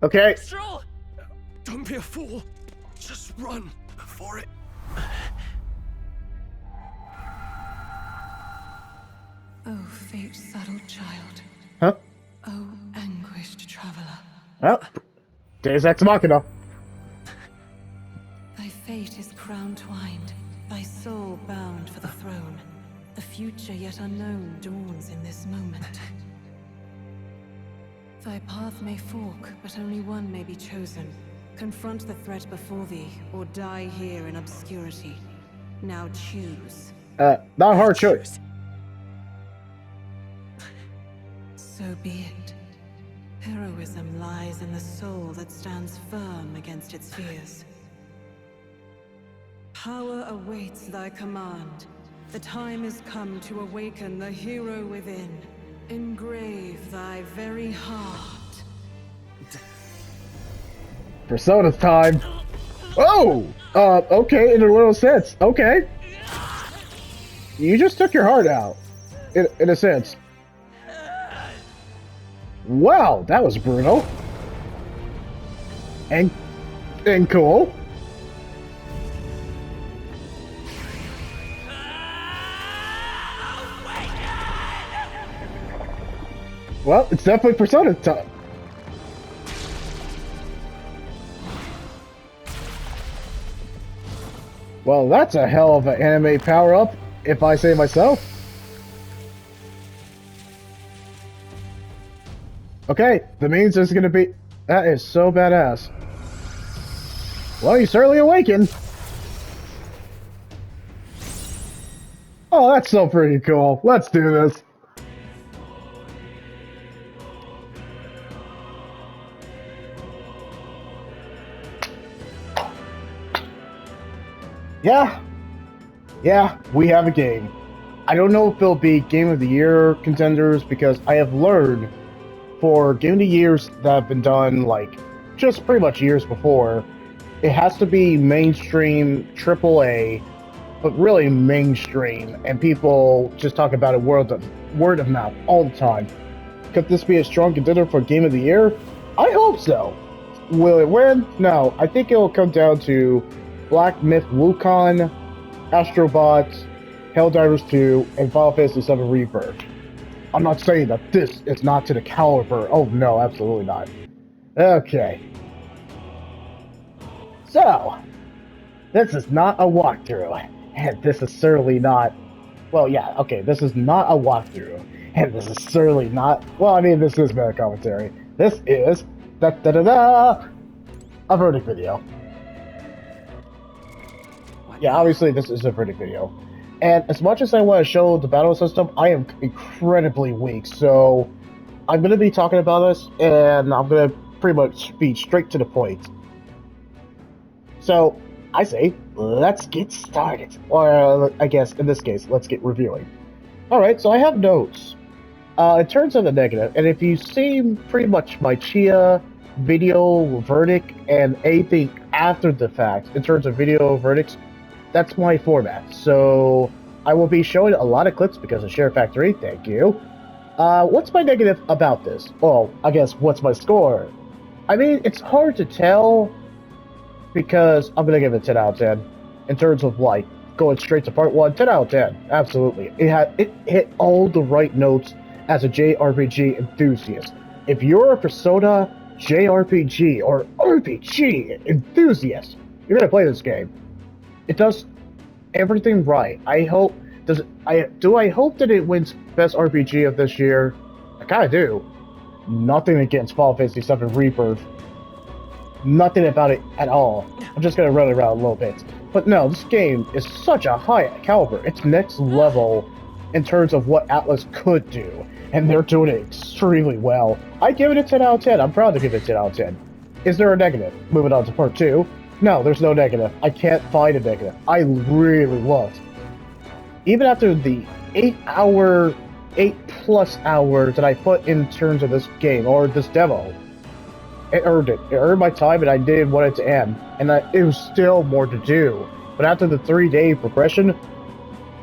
Okay. Stroll! Don't be a fool. Just run for it. Oh, fate-saddled child. Huh? Oh, anguished traveler. Well, Deus Ex Machina. Thy fate is crown-twined, thy soul bound for the throne. The future yet unknown dawns in this moment. Thy path may fork, but only one may be chosen. Confront the threat before thee, or die here in obscurity. Now choose. Not a hard choice. So be it. Heroism lies in the soul that stands firm against its fears. Power awaits thy command. The time is come to awaken the hero within. Engrave thy very heart. Persona time. Oh! Okay, in a little sense. Okay. You just took your heart out. In a sense. Wow, that was brutal. And cool. Well, it's definitely Persona time. Well, that's a hell of an anime power-up, if I say myself. Okay, that means there's gonna be... That is so badass. Well, you certainly awakened. Oh, that's so pretty cool. Let's do this. Yeah, we have a game. I don't know if it'll be Game of the Year contenders because I have learned for Game of the Years that have been done, like, just pretty much years before, it has to be mainstream, AAA, but really mainstream, and people just talk about it word of mouth all the time. Could this be a strong contender for Game of the Year? I hope so. Will it win? No, I think it'll come down to Black Myth Wukong, Astrobot, Helldivers 2, and Final Fantasy VII Rebirth. I'm not saying that this is not to the caliber. Oh no, absolutely not. Okay. So, this is not a walkthrough, and this is certainly not... Well, yeah, okay, this is not a walkthrough, and this is certainly not... Well, I mean, this is meta commentary. This is... a verdict video. Yeah, obviously this is a verdict video. And as much as I want to show the battle system, I am incredibly weak, so I'm going to be talking about this, and I'm going to pretty much be straight to the point. So, I say, let's get started. Or, I guess, in this case, let's get reviewing. Alright, so I have notes. In terms of the negative, and if you see pretty much my Chia video verdict and anything after the fact, in terms of video verdicts, that's my format. So I will be showing a lot of clips because of Share Factory, thank you. What's my negative about this? Well, I guess what's my score? I mean, it's hard to tell because I'm gonna give it 10 out of 10. In terms of like going straight to part 1, 10 out of 10. Absolutely. It hit all the right notes as a JRPG enthusiast. If you're a Persona JRPG or RPG enthusiast, you're gonna play this game. It does everything right. I hope I hope that it wins Best RPG of this year? I kinda do. Nothing against Final Fantasy VII Rebirth. Nothing about it at all. I'm just gonna run it around a little bit. But no, this game is such a high caliber. It's next level in terms of what Atlas could do. And they're doing it extremely well. I give it a 10 out of 10. I'm proud to give it a 10 out of 10. Is there a negative? Moving on to part 2. No, there's no negative. I can't find a negative. I really loved. Even after the 8 plus hours that I put in terms of this game, or this demo, it earned it. It earned my time, and I did want it to end. And it was still more to do. But after the 3-day progression,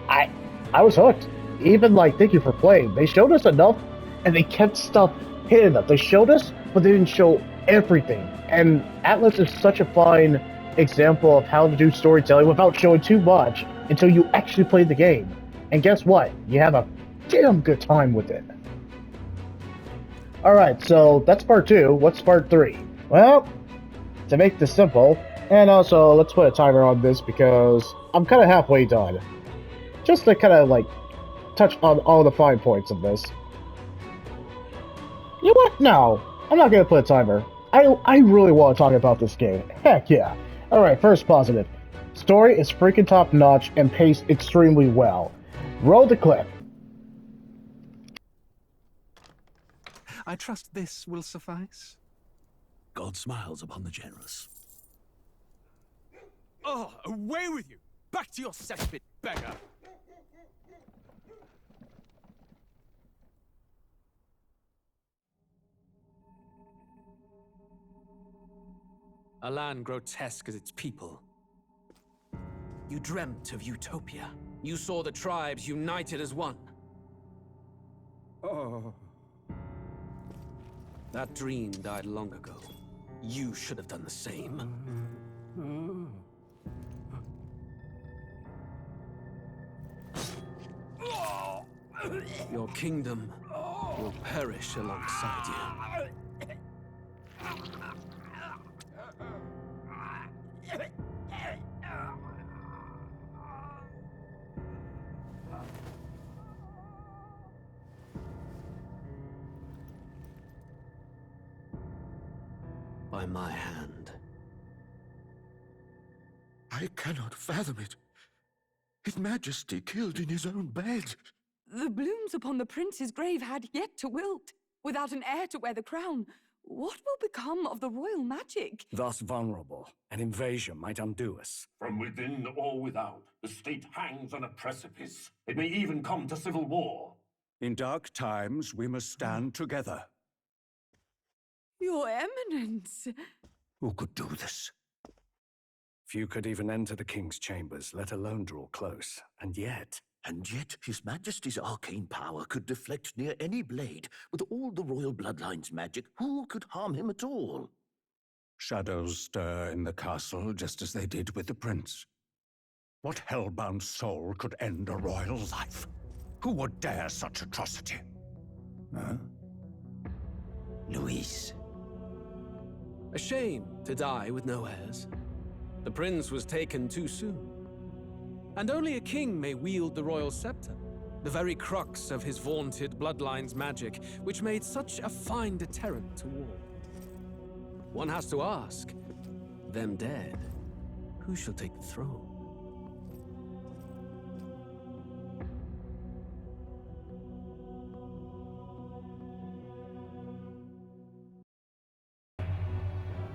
I was hooked. Even like, thank you for playing. They showed us enough, and they kept stuff hit enough. They showed us, but they didn't show everything. And Atlas is such a fine example of how to do storytelling without showing too much until you actually play the game. And guess what? You have a damn good time with it. Alright, so that's part 2. What's part 3? Well, to make this simple, and also let's put a timer on this because I'm kind of halfway done. Just to kind of like touch on all the fine points of this. You know what? No, I'm not gonna put a timer. I really want to talk about this game. Heck yeah. Alright, first positive. Story is freaking top notch and paced extremely well. Roll the clip. I trust this will suffice. God smiles upon the generous. Oh, away with you! Back to your cesspit, beggar! A land grotesque as its people. You dreamt of utopia. You saw the tribes united as one. Oh. That dream died long ago. You should have done the same. Your kingdom will perish alongside you. By my hand. I cannot fathom it. His Majesty killed in his own bed. The blooms upon the prince's grave had yet to wilt. Without an heir to wear the crown, what will become of the royal magic? Thus vulnerable, an invasion might undo us. From within or without, the state hangs on a precipice. It may even come to civil war. In dark times, we must stand together. Your Eminence! Who could do this? Few could even enter the king's chambers, let alone draw close. And yet His Majesty's arcane power could deflect near any blade. With all the royal bloodline's magic, who could harm him at all? shadows stir in the castle just as they did with the prince. What hellbound soul could end a royal life? Who would dare such atrocity? Huh? Luis. A shame to die with no heirs. The prince was taken too soon. And only a king may wield the royal scepter, the very crux of his vaunted bloodline's magic, which made such a fine deterrent to war. One has to ask, them dead, who shall take the throne?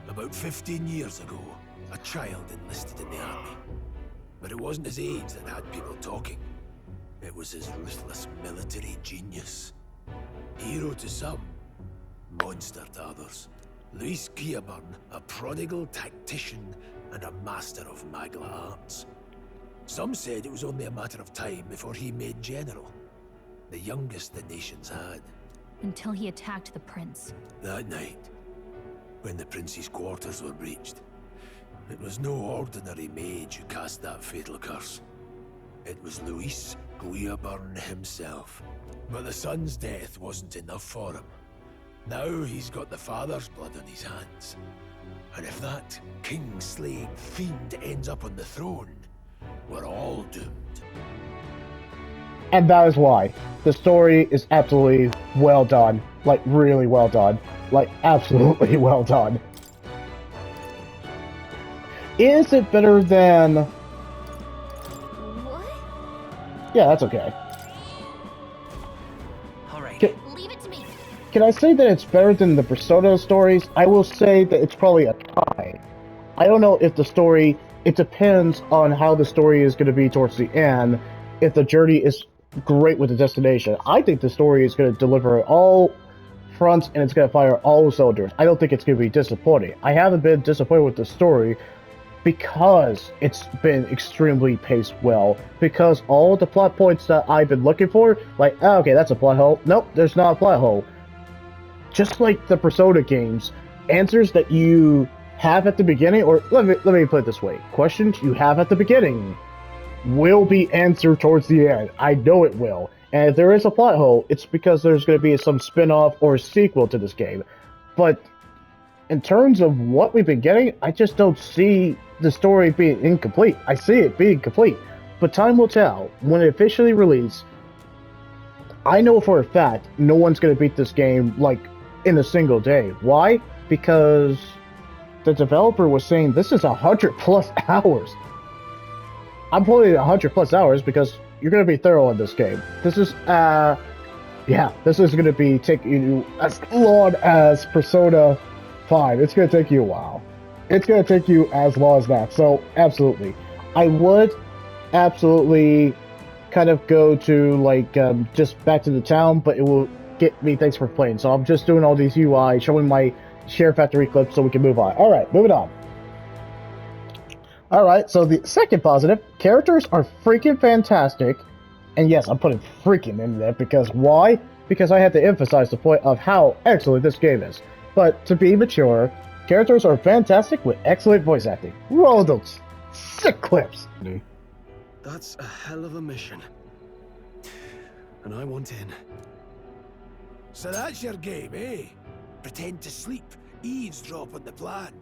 About 15 years ago, a child enlisted in the army. But it wasn't his age that had people talking. It was his ruthless military genius. Hero to some, monster to others. Luis Guillaburn, a prodigal tactician and a master of magla arts. Some said it was only a matter of time before he made general, the youngest the nation's had. Until he attacked the prince. That night, when the prince's quarters were breached, it was no ordinary mage who cast that fatal curse. It was Luis Guillaburn himself. But the son's death wasn't enough for him. Now he's got the father's blood on his hands. And if that king-slaying fiend ends up on the throne, we're all doomed. And that is why the story is absolutely well done. Like, really well done. Like, absolutely well done. Is it better than... What? Yeah, that's okay. Alright. Leave it to me. Can I say that it's better than the Persona stories? I will say that it's probably a tie. I don't know if the story... It depends on how the story is going to be towards the end, if the journey is great with the destination. I think the story is going to deliver all fronts and it's going to fire all cylinders. I don't think it's going to be disappointing. I haven't been disappointed with the story because it's been extremely paced well. Because all the plot points that I've been looking for, like, oh, okay, that's a plot hole. Nope, there's not a plot hole. just like the Persona games, answers that you have at the beginning, or let me put it this way: questions you have at the beginning will be answered towards the end. I know it will. And if there is a plot hole, it's because there's going to be some spin-off or sequel to this game. But in terms of what we've been getting, I just don't see the story being incomplete. I see it being complete. But time will tell. When it officially releases, I know for a fact no one's going to beat this game, like, in a single day. Why? Because the developer was saying this is 100+ hours. I'm playing 100+ hours because you're going to be thorough in this game. This is, this is going to be taking you as long as Persona 5. It's going to take you a while. It's going to take you as long as that. So, absolutely. I would absolutely kind of go to, like, just back to the town, but it will get me thanks for playing. So I'm just doing all these UI, showing my Share Factory clips so we can move on. Alright, moving on. Alright, so the second positive, characters are freaking fantastic. And yes, I'm putting freaking in there because why? Because I have to emphasize the point of how excellent this game is. But to be mature, characters are fantastic with excellent voice acting. Roll those sick clips. That's a hell of a mission. And I want in. So that's your game, eh? Pretend to sleep, eavesdrop on the plan.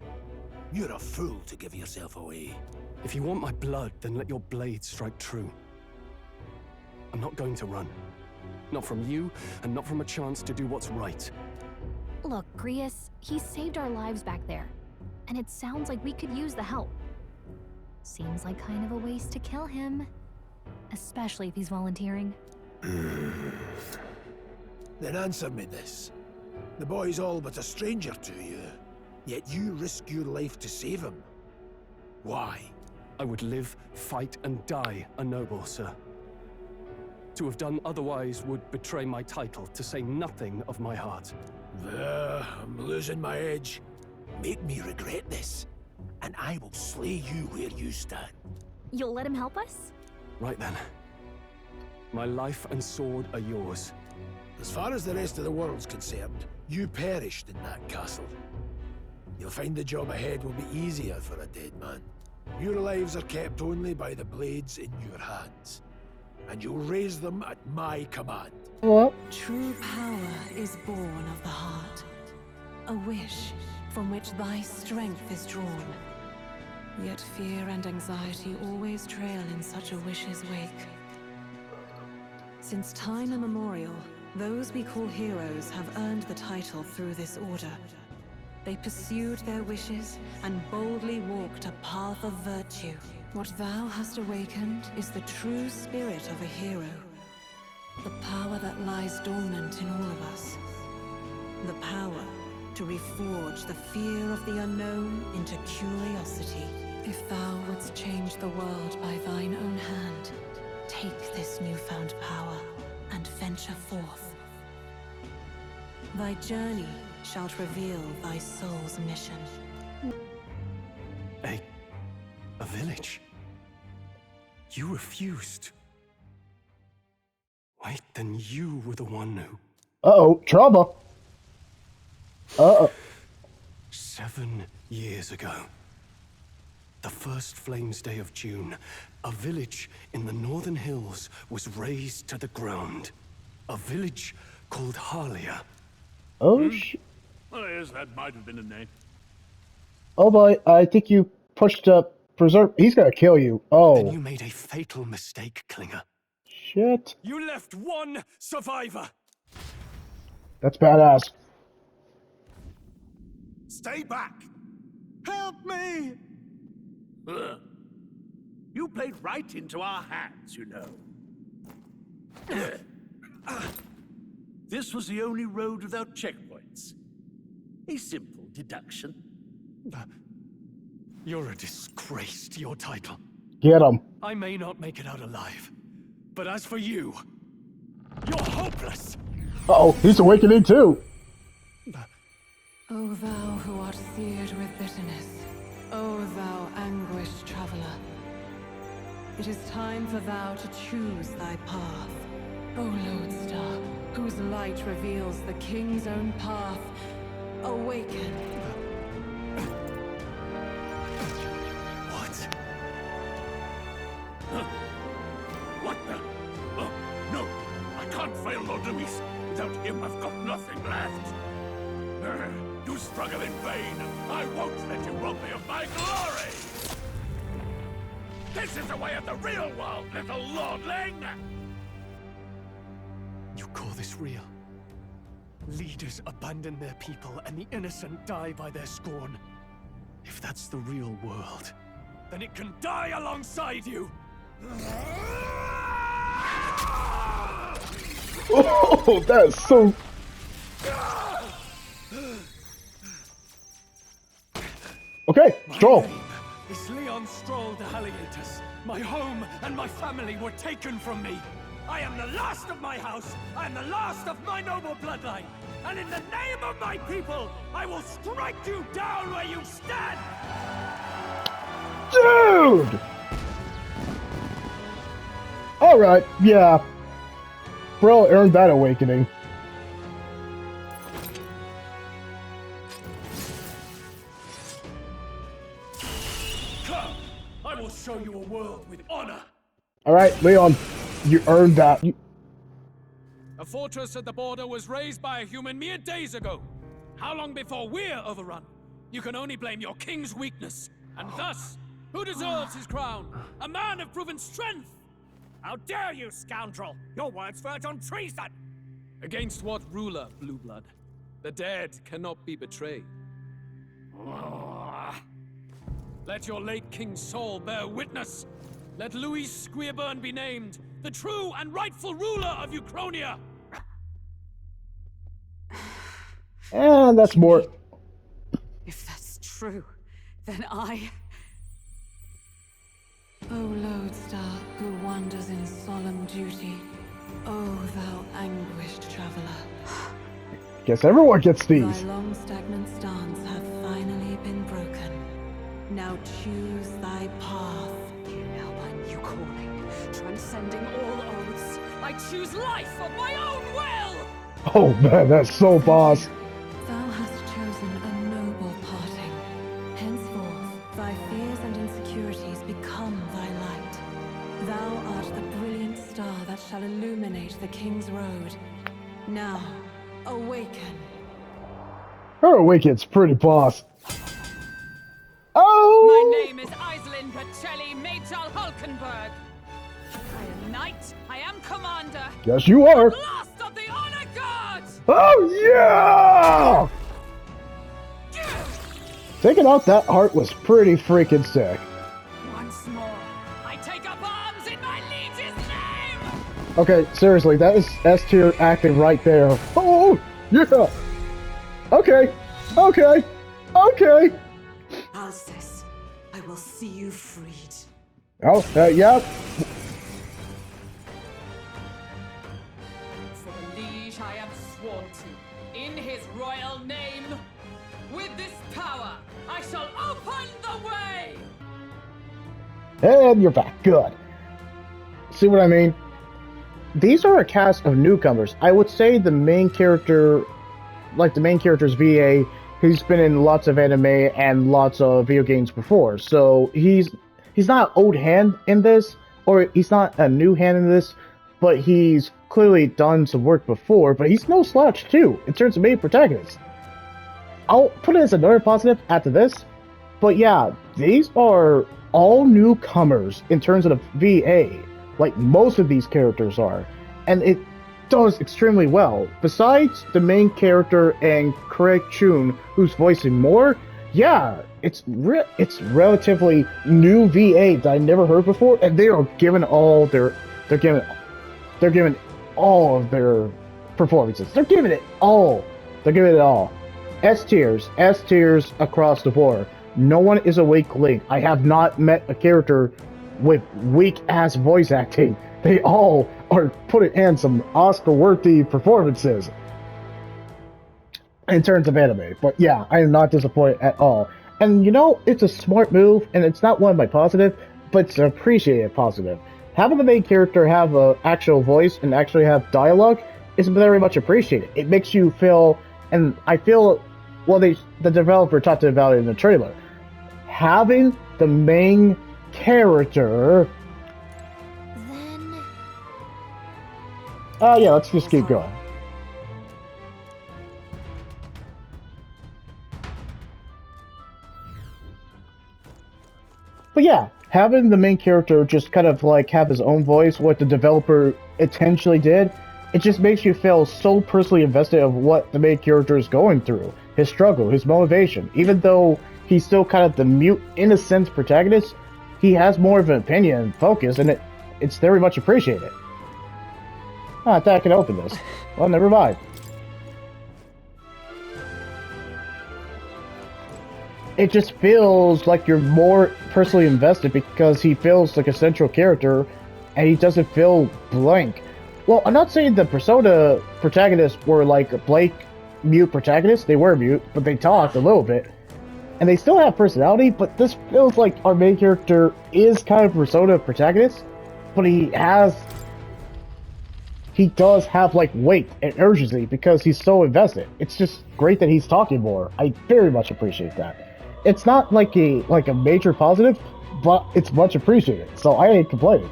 You're a fool to give yourself away. If you want my blood, then let your blade strike true. I'm not going to run. Not from you, and not from a chance to do what's right. Look, Grius, he saved our lives back there. And it sounds like we could use the help. Seems like kind of a waste to kill him. Especially if he's volunteering. Then answer me this. The boy's all but a stranger to you, yet you risk your life to save him. Why? I would live, fight, and die a noble, sir. To have done otherwise would betray my title, to say nothing of my heart. I'm losing my edge. Make me regret this, and I will slay you where you stand. You'll let him help us? Right then. My life and sword are yours. As far as the rest of the world's concerned, you perished in that castle. You'll find the job ahead will be easier for a dead man. Your lives are kept only by the blades in your hands, and you'll raise them at my command. What? True power is born of the heart. A wish from which thy strength is drawn. Yet fear and anxiety always trail in such a wish's wake. Since time immemorial, those we call heroes have earned the title through this order. They pursued their wishes and boldly walked a path of virtue. What thou hast awakened is the true spirit of a hero. The power that lies dormant in all of us. The power to reforge the fear of the unknown into curiosity. If thou wouldst change the world by thine own hand, take this newfound power and venture forth. Thy journey shalt reveal thy soul's mission. A village? You refused. Wait, then you were the one who... Uh-oh, trouble. Uh-oh. 7 years ago. The first Flames Day of June, a village in the northern hills was razed to the ground. A village called Harlia. Oh, Well, yes, that might have been a name. Oh boy, I think you pushed up Preserve. He's gonna kill you. Oh. Then you made a fatal mistake, Klinger. Shit. You left one survivor! That's badass. Stay back! Help me! Ugh. You played right into our hands, you know. This was the only road without checkpoints. A simple deduction. You're a disgrace to your title. Get him. I may not make it out alive, but as for you, you're hopeless! Uh-oh, he's awakening too. O thou who art seared with bitterness, O thou anguished traveler, it is time for thou to choose thy path, O lodestar. whose light reveals the king's own path. Awaken. What? What the? Oh, no! I can't fail Lord Luis. Without him, I've got nothing left. You struggle in vain. I won't let you rob me of my glory! This is the way of the real world, little lordling! You call this real? Leaders abandon their people and the innocent die by their scorn. If that's the real world, then it can die alongside you! Oh, that's so... Okay, Stroll. My name is Leon Stroll de Halietus. My home and my family were taken from me. I am the last of my house. I am the last of my noble bloodline. And in the name of my people, I will strike you down where you stand! Dude! Alright, yeah. Bro earned that awakening. Come! I will show you a world with honor! Alright, Leon, you earned that. A fortress at the border was raised by a human mere days ago. How long before we're overrun? You can only blame your king's weakness. And thus, who deserves his crown? A man of proven strength! How dare you, scoundrel! Your words verge on treason! Against what ruler, Blue Blood? The dead cannot be betrayed. Let your late king's soul bear witness. Let Luis Squeerburn be named the true and rightful ruler of Uchronia. And that's more. If that's true, then I... O lodestar who wanders in solemn duty, O thou anguished traveler. Guess everyone gets Thy these. long stagnant stance have finally been broken. Now choose thy path. Hellbound you calling, transcending all oaths. I choose life of my own will! Oh man, that's so boss. Thou hast chosen a noble parting. Henceforth, thy fears and insecurities become thy light. Thou art the brilliant star that shall illuminate the King's Road. Now, awaken. Her awaken's pretty boss. Oh! My name is Iselin Pacelli Maytal Hulkenberg. I am knight, I am commander. Yes, you are. Last of the honor guards! Oh yeah! Taking out that heart was pretty freaking sick. Once more, I take up arms in my liege's name! Okay, seriously, that is S tier acting right there. Oh yeah. Okay. Okay. Okay. Alcest, I will see you freed. Oh, yeah. For the liege I am sworn to, in his royal name, with this power, I shall open the way! And you're back. Good. See what I mean? These are a cast of newcomers. I would say the main character, like the main character's VA, he's been in lots of anime and lots of video games before, so he's not an old hand in this, or he's not a new hand in this, but he's clearly done some work before, but he's no slouch too, in terms of main protagonist. I'll put it as another positive after this, but yeah, these are all newcomers in terms of the VA, like most of these characters are, and it does extremely well. Besides the main character and Craig Chun, who's voicing more, yeah, it's relatively new VA that I never heard before, and they are giving all their they're giving all of their performances. They're giving it all. They're giving it all. S tiers across the board. No one is a weak link. I have not met a character with weak ass voice acting. They all are putting in some Oscar-worthy performances in terms of anime. But yeah, I am not disappointed at all. And you know, it's a smart move, and it's not one of my positive, but it's an appreciated positive. Having the main character have an actual voice and actually have dialogue, is very much appreciated. It makes you feel, and I feel, well, the developer talked about it in the trailer. Having the main character. Then. Yeah, let's just keep going. But yeah, having the main character just kind of like have his own voice, what the developer intentionally did, it just makes you feel so personally invested of what the main character is going through, his struggle, his motivation. Even though he's still kind of the mute, in a sense, protagonist, he has more of an opinion and focus, and it's very much appreciated. I thought I could open this. Well, never mind. It just feels like you're more personally invested because he feels like a central character and he doesn't feel blank. Well, I'm not saying the Persona protagonists were like blank, mute protagonists. They were mute, but they talked a little bit. And they still have personality, but this feels like our main character is kind of Persona protagonist, but he does have like weight and urgency because he's so invested. It's just great that he's talking more. I very much appreciate that. It's not like a major positive, but it's much appreciated, so I ain't complaining.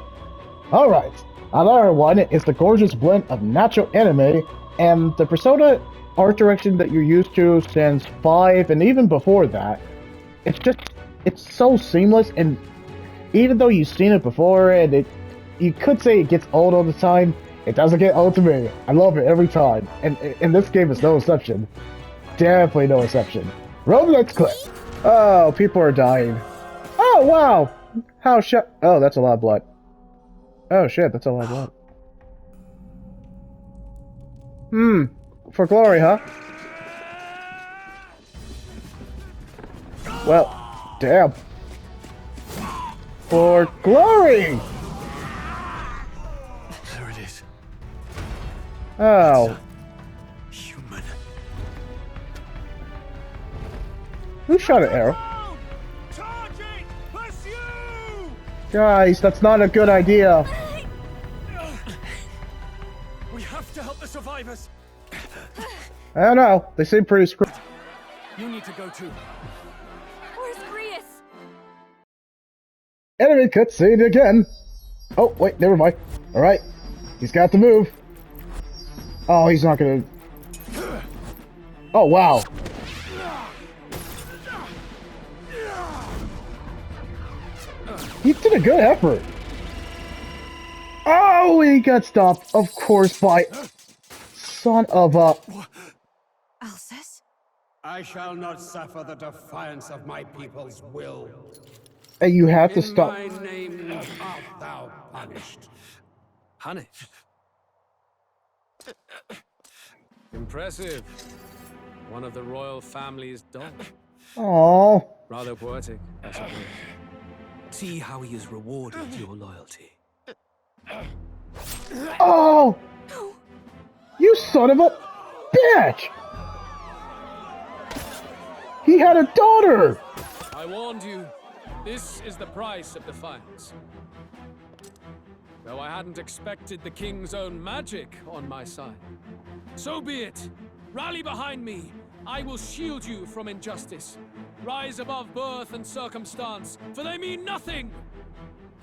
Alright, another one is the gorgeous blend of natural anime and the Persona art direction that you're used to since 5 and even before that. It's so seamless, and even though you've seen it before and you could say it gets old all the time, it doesn't get old to me. I love it every time, and this game is no exception. Definitely no exception. Roll the next clip. Oh, people are dying. Oh, wow! Oh, that's a lot of blood. Oh, shit, that's a lot of blood. For glory, huh? Well, damn. For glory! There it is. Oh. Human. Who shot an arrow? Guys, that's not a good idea. We have to help the survivors. I don't know. They seem pretty screwed. You need to go too. Where's Grius? Enemy cutscene again. Oh, wait, never mind. Alright. He's got to move. Oh, he's not gonna... Oh, wow. He did a good effort. Oh, he got stopped, of course, by... Son of a... Alcest? I shall not suffer the defiance of my people's will. And you have to stop... In my name art thou punished. Punished? Impressive. One of the royal family's dogs. Aww. Rather poetic, I suppose. See how he has rewarded your loyalty. Oh! You son of a bitch! He had a daughter! I warned you. This is the price of defiance. Though I hadn't expected the king's own magic on my side. So be it. Rally behind me. I will shield you from injustice. Rise above birth and circumstance, for they mean nothing!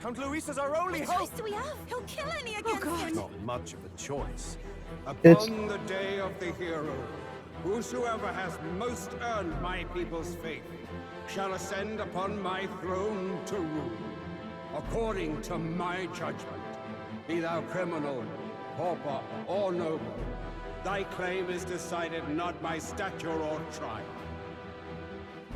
Count Luis is our only What choice do we have? He'll kill any against him. Not much of a choice. It's- Upon the day of the hero, whosoever has most earned my people's faith shall ascend upon my throne to rule, according to my judgment. Be thou criminal, pauper, or noble, thy claim is decided not by stature or tribe.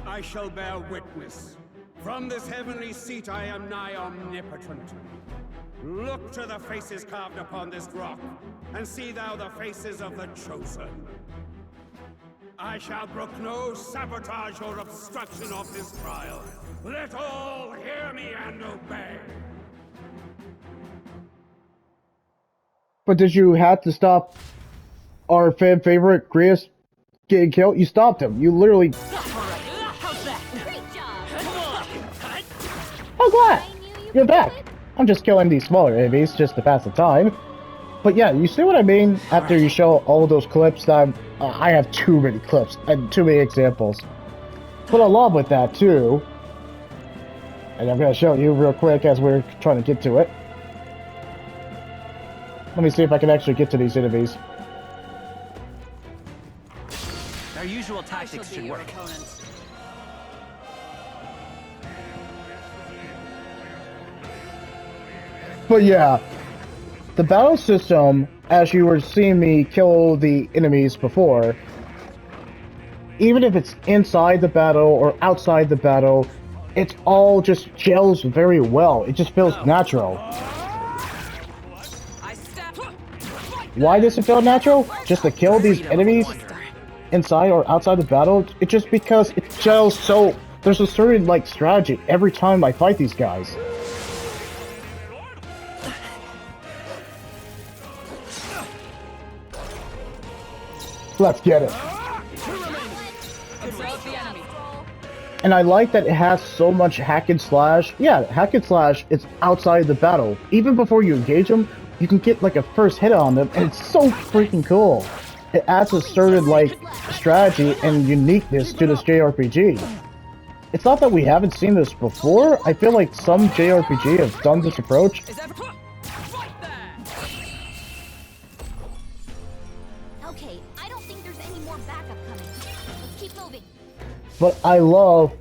I shall bear witness. From this heavenly seat I am nigh omnipotent. Look to the faces carved upon this rock, and see thou the faces of the chosen. I shall brook no sabotage or obstruction of this trial. Let all hear me and obey. But did you have to stop our fan favorite, Grius, getting killed? You stopped him. You literally... Great job! Oh, glad! You're back! I'm just killing these smaller enemies just to pass the time. But yeah, you see what I mean? After you show all those clips, that I have too many clips and too many examples. But along with that too, and I'm going to show you real quick as we're trying to get to it. Let me see if I can actually get to these enemies. Our usual tactics should work. But yeah, the battle system, as you were seeing me kill the enemies before, even if it's inside the battle or outside the battle, it's all just gels very well. It just feels natural. Why does it feel natural? Just to kill these enemies inside or outside the battle? It's just because it gels so... There's a certain, like, strategy every time I fight these guys. Let's get it. And I like that it has so much hack and slash. Yeah, hack and slash is outside the battle. Even before you engage them, you can get like a first hit on them, and it's so freaking cool. It adds a certain like strategy and uniqueness to this JRPG. It's not that we haven't seen this before. I feel like some JRPG have done this approach. Okay, I don't think there's any more backup coming. Let's keep moving. But I love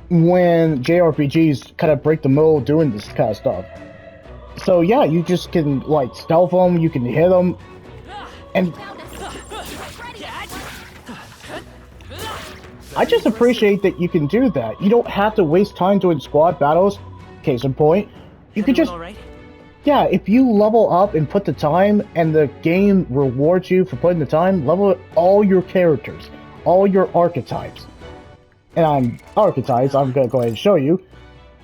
when JRPGs kind of break the mold doing this kind of stuff. So yeah, you just can like stealth them, you can hit them, and I just appreciate that you can do that. You don't have to waste time doing squad battles. Case in point, you can just yeah, if you level up and put the time, and the game rewards you for putting the time, level all your characters, all your archetypes. And on archetypes, I'm gonna go ahead and show you.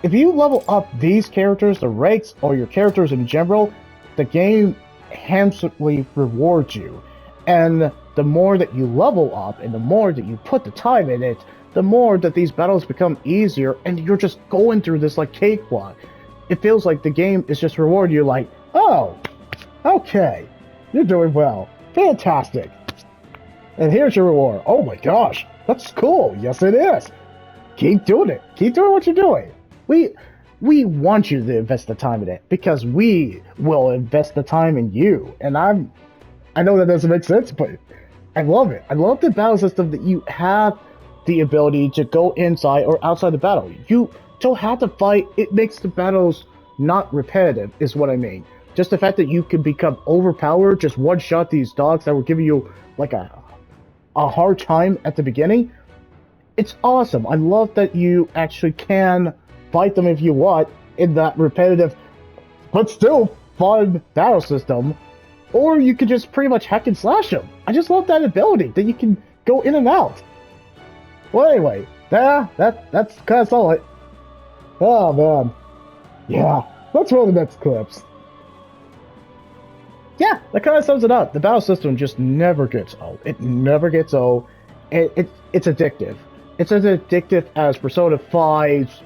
If you level up these characters, the ranks, or your characters in general, the game handsomely rewards you. And the more that you level up, and the more that you put the time in it, the more that these battles become easier, and you're just going through this like cakewalk. It feels like the game is just rewarding you like, oh, okay, you're doing well, fantastic. And here's your reward. Oh my gosh, that's cool. Yes, it is. Keep doing it. Keep doing what you're doing. We want you to invest the time in it because we will invest the time in you. And I know that doesn't make sense, but I love it. I love the battle system that you have the ability to go inside or outside the battle. You don't have to fight. It makes the battles not repetitive, is what I mean. Just the fact that you can become overpowered, just one-shot these dogs that were giving you like a hard time at the beginning. It's awesome. I love that you actually can fight them if you want in that repetitive but still fun battle system, or you could just pretty much hack and slash them. I just love that ability that you can go in and out. Well, anyway, that's kind of solid. Oh man, yeah. Let's roll the next clips. Yeah, that kind of sums it up. The battle system just never gets old. It never gets old. It's addictive. It's as addictive as Persona 5's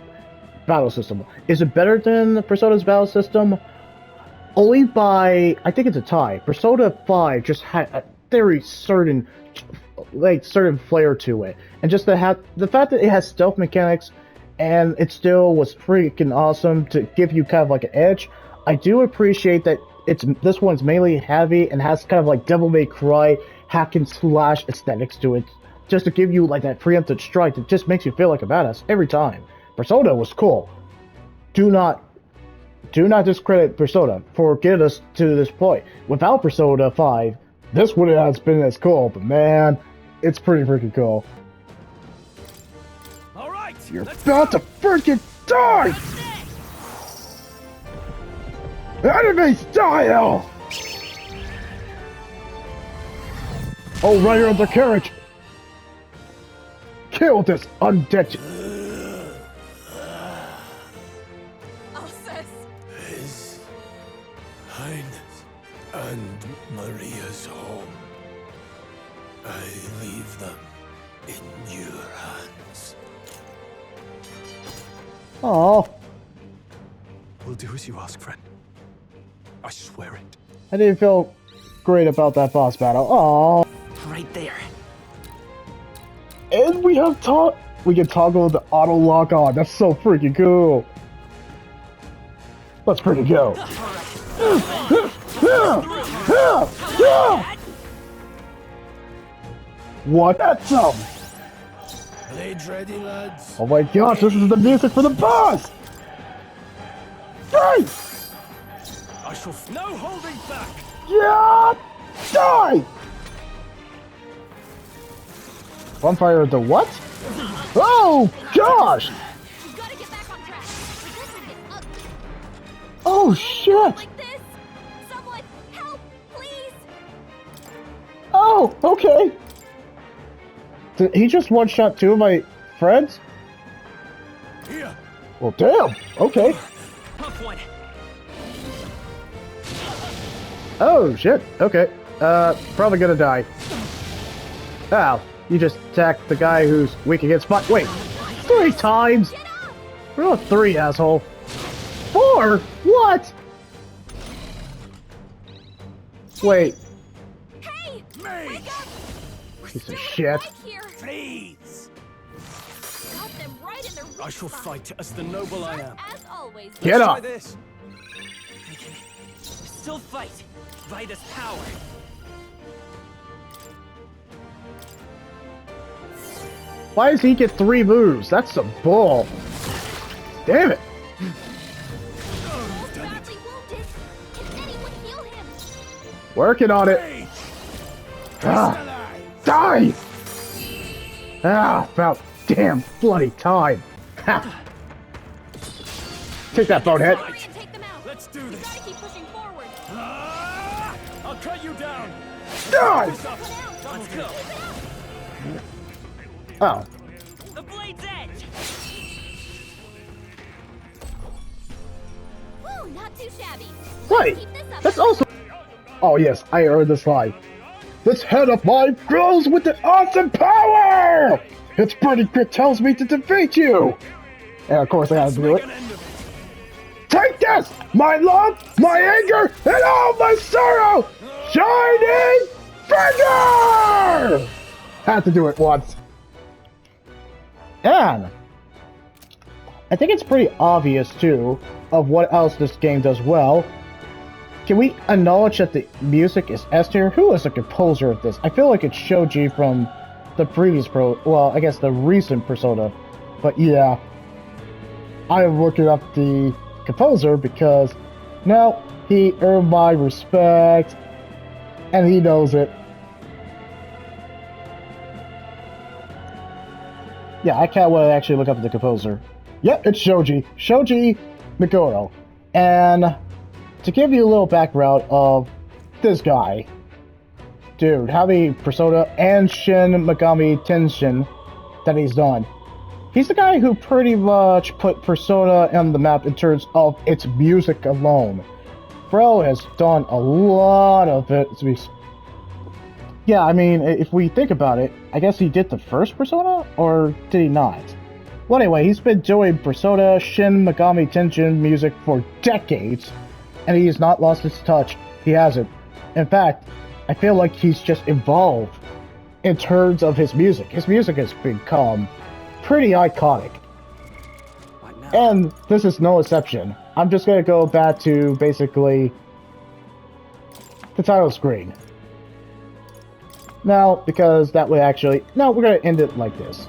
battle system. Is it better than Persona's battle system? Only by, I think it's a tie. Persona 5 just had a very certain flair to it. And just the fact that it has stealth mechanics and it still was freaking awesome to give you kind of like an edge. I do appreciate that this one's mainly heavy and has kind of like Devil May Cry hack and slash aesthetics to it, just to give you like that preemptive strike that just makes you feel like a badass every time. Persona was cool. Do not discredit Persona for getting us to this point. Without Persona 5, this wouldn't have been as cool, but man, it's pretty freaking cool. All right, you're about to freaking die! Enemy style! Oh, right here on the carriage! Kill this undead! His Highness and Maria's home. I leave them in your hands. Aww. We'll do as you ask, friend. I swear it. I didn't feel great about that boss battle. Oh, Right there. and we can toggle the auto lock on. That's so freaking cool. Let's freaking go. What? That's some. Blades ready, lads. Oh my gosh, this is the music for the boss! Die! I shall. No holding back! Yeah! Die! Bonfire of the what? Oh gosh! Gotta get back on track. This will get ugly. Oh shit! Like this. Someone help, please. Oh, okay. Did he just one-shot two of my friends? Here. Well, damn. Okay. Tough one. Oh shit. Okay. Probably gonna die. Ow. You just attacked the guy who's weak against fire. Wait. 3 times? We're not 3, asshole. 4? What? Wait. Hey! Me! Piece of shit. Here. Please. Got them right in their weak I shall spot. fight as the noble I am. As always. Get Try up. this. I can still fight by this power. Why does he get 3 moves? That's some bull. Damn it. He's badly wounded. Can anyone heal him? Working on it. Blades. Ah, die! Ah, about damn bloody time. Ha. Take that, bonehead. Hurry and take them out. Let's do We this. gotta keep pushing forward. I'll cut you down. Die! This up. Let's go. Oh, The blade's edge! Woo, not too shabby. wait. Keep this up. That's also. Oh yes, I heard this line. This head of mine grows with an awesome power. Its pretty grit tells me to defeat you. And of course, I have to do Make it. an end of it. Take this, my love, my anger, and all my sorrow! Shining finger! Had to do it once. And I think it's pretty obvious, too, of what else this game does well. Can we acknowledge that the music is S tier? Who is the composer of this? I feel like it's Shoji from the previous I guess the recent Persona. But yeah, I'm looking up the composer because now he earned my respect and he knows it. Yeah, I can't wait to actually look up the composer. Yep, it's Shoji Migoro. And to give you a little background of this guy, dude, how many Persona and Shin Megami Tenshin that he's done. He's the guy who pretty much put Persona on the map in terms of its music alone. Bro has done a lot of it. Yeah, I mean, if we think about it, I guess he did the first Persona, or did he not? Well, anyway, he's been doing Persona, Shin Megami Tenshin music for decades, and he has not lost his touch. He hasn't. In fact, I feel like he's just evolved in terms of his music. His music has become pretty iconic. And this is no exception. I'm just gonna go back to basically the title screen. No, because that would actually... No, we're gonna end it like this.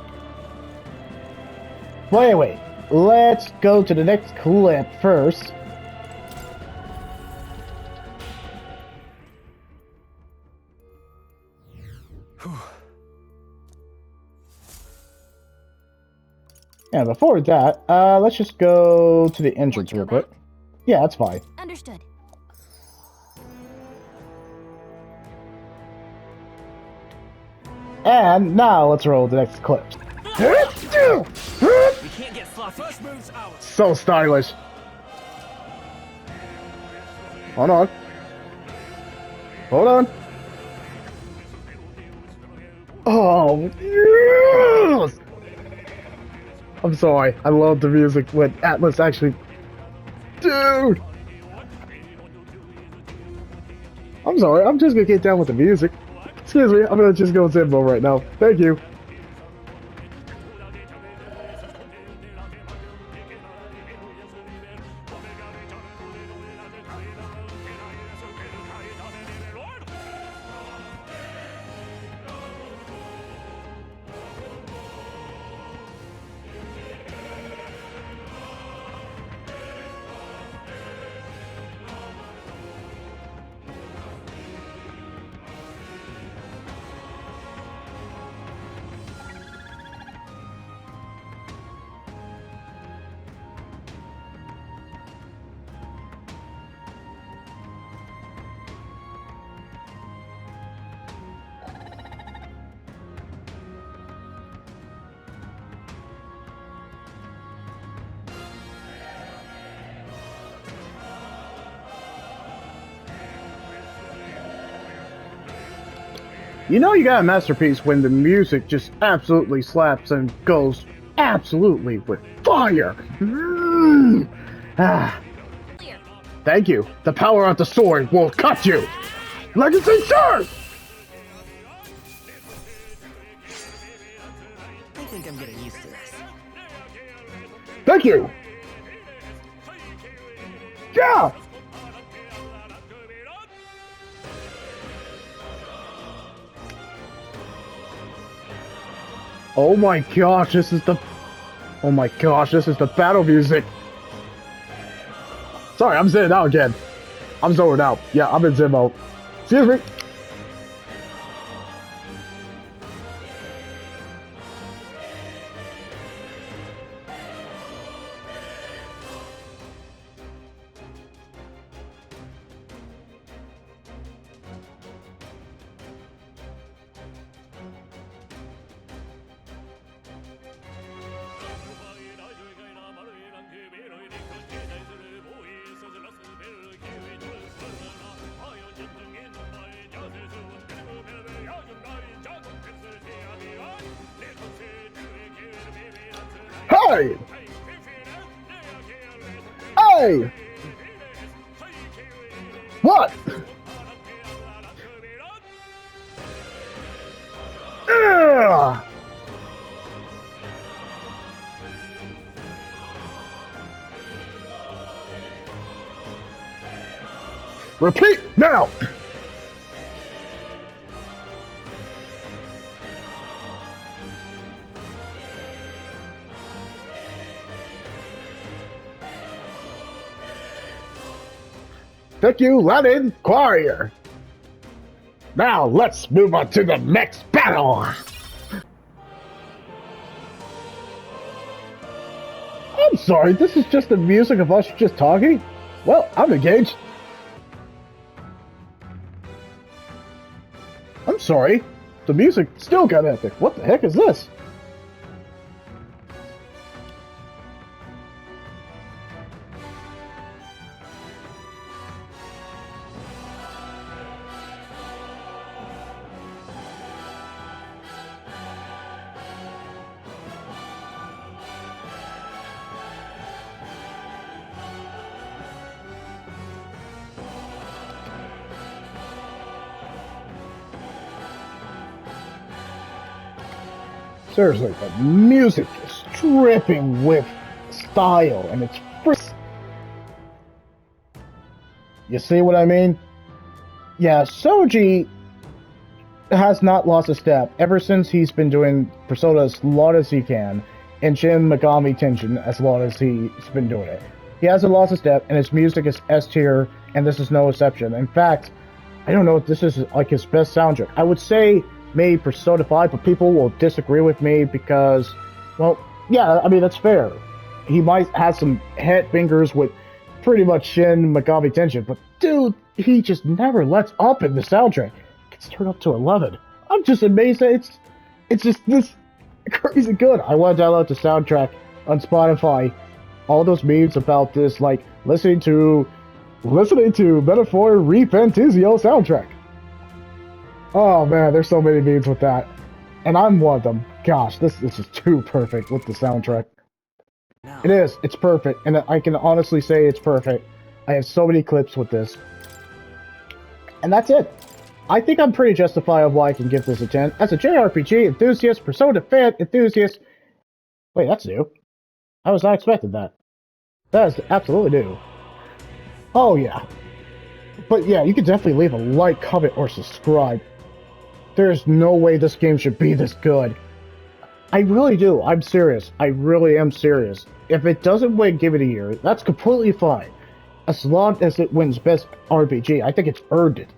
Well, anyway, let's go to the next clip first. And before that, let's just go to the entrance real quick. Yeah, that's fine. Understood. And now let's roll the next clip. We can't get sloppy. First move's ours. So stylish. Hold on. Hold on. Oh, yes! I'm sorry. I love the music when Atlas actually... Dude! I'm sorry, I'm just gonna get down with the music. Excuse me, I'm gonna just go Zimbo right now. Thank you. You know you got a masterpiece when the music just absolutely slaps and goes absolutely with fire. Ah. Thank you. The power of the sword will cut you. Legacy sword! I think I'm getting used to this. Thank you. Yeah. Oh my gosh, this is the... Oh my gosh, this is the battle music. Sorry, I'm zoning out again. I'm zoning out. Yeah, I'm in Zen mode. Excuse me. Hey! Hey! What? Ugh! Repeat now! Thank you, Latin Quarrier. Now let's move on to the next battle. I'm sorry, this is just the music of us just talking? Well, I'm engaged. I'm sorry, the music still got epic. What the heck is this? Seriously, the music is dripping with style, and it's first. You see what I mean? Yeah, Soji has not lost a step ever since he's been doing Persona as long as he can, and Shin Megami Tenshin as long as he's been doing it. He hasn't lost a step, and his music is S tier, and this is no exception. In fact, I don't know if this is like his best soundtrack. I would say maybe Persona 5, but people will disagree with me because, well, yeah, I mean, that's fair. He might have some head fingers with pretty much Shin Megami Tenshin, but dude, he just never lets up in the soundtrack. It's turned up to 11. I'm just amazed that it's just this crazy good. I want to download the soundtrack on Spotify. All those memes about this, like listening to Metaphor Refantazio soundtrack. Oh man, there's so many memes with that. And I'm one of them. Gosh, this is too perfect with the soundtrack. No. It is. It's perfect. And I can honestly say it's perfect. I have so many clips with this. And that's it. I think I'm pretty justified of why I can give this a 10. As a JRPG enthusiast, Persona fan enthusiast... Wait, that's new. I was not expecting that. That is absolutely new. Oh, yeah. But yeah, you can definitely leave a like, comment, or subscribe. There's no way this game should be this good. I really do. I'm serious. I really am serious. If it doesn't win Give It a Year, that's completely fine. As long as it wins Best RPG, I think it's earned it.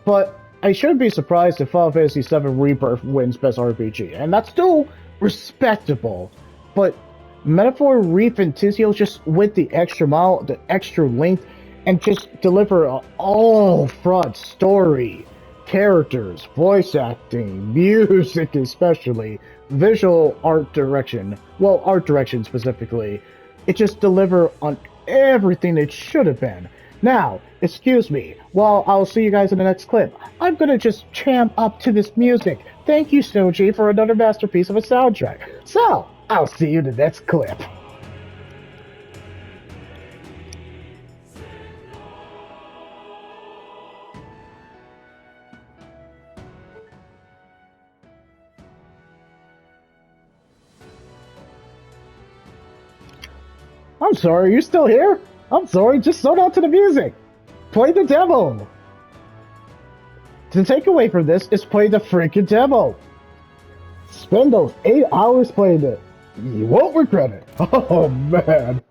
But I shouldn't be surprised if Final Fantasy VII Rebirth wins Best RPG, and that's still respectable. But Metaphor Refantazio just went the extra mile, the extra length, and just deliver an all-front story. Characters, voice acting, music especially, visual art direction, well, art direction specifically. It just delivered on everything it should have been. Now, excuse me, while I'll see you guys in the next clip, I'm gonna just jam up to this music. Thank you, Soji, for another masterpiece of a soundtrack. So, I'll see you in the next clip. I'm sorry, you're still here? I'm sorry, just slow down to the music. Play the demo. The takeaway from this is play the freaking demo. Spend those 8 hours playing it. You won't regret it. Oh, man.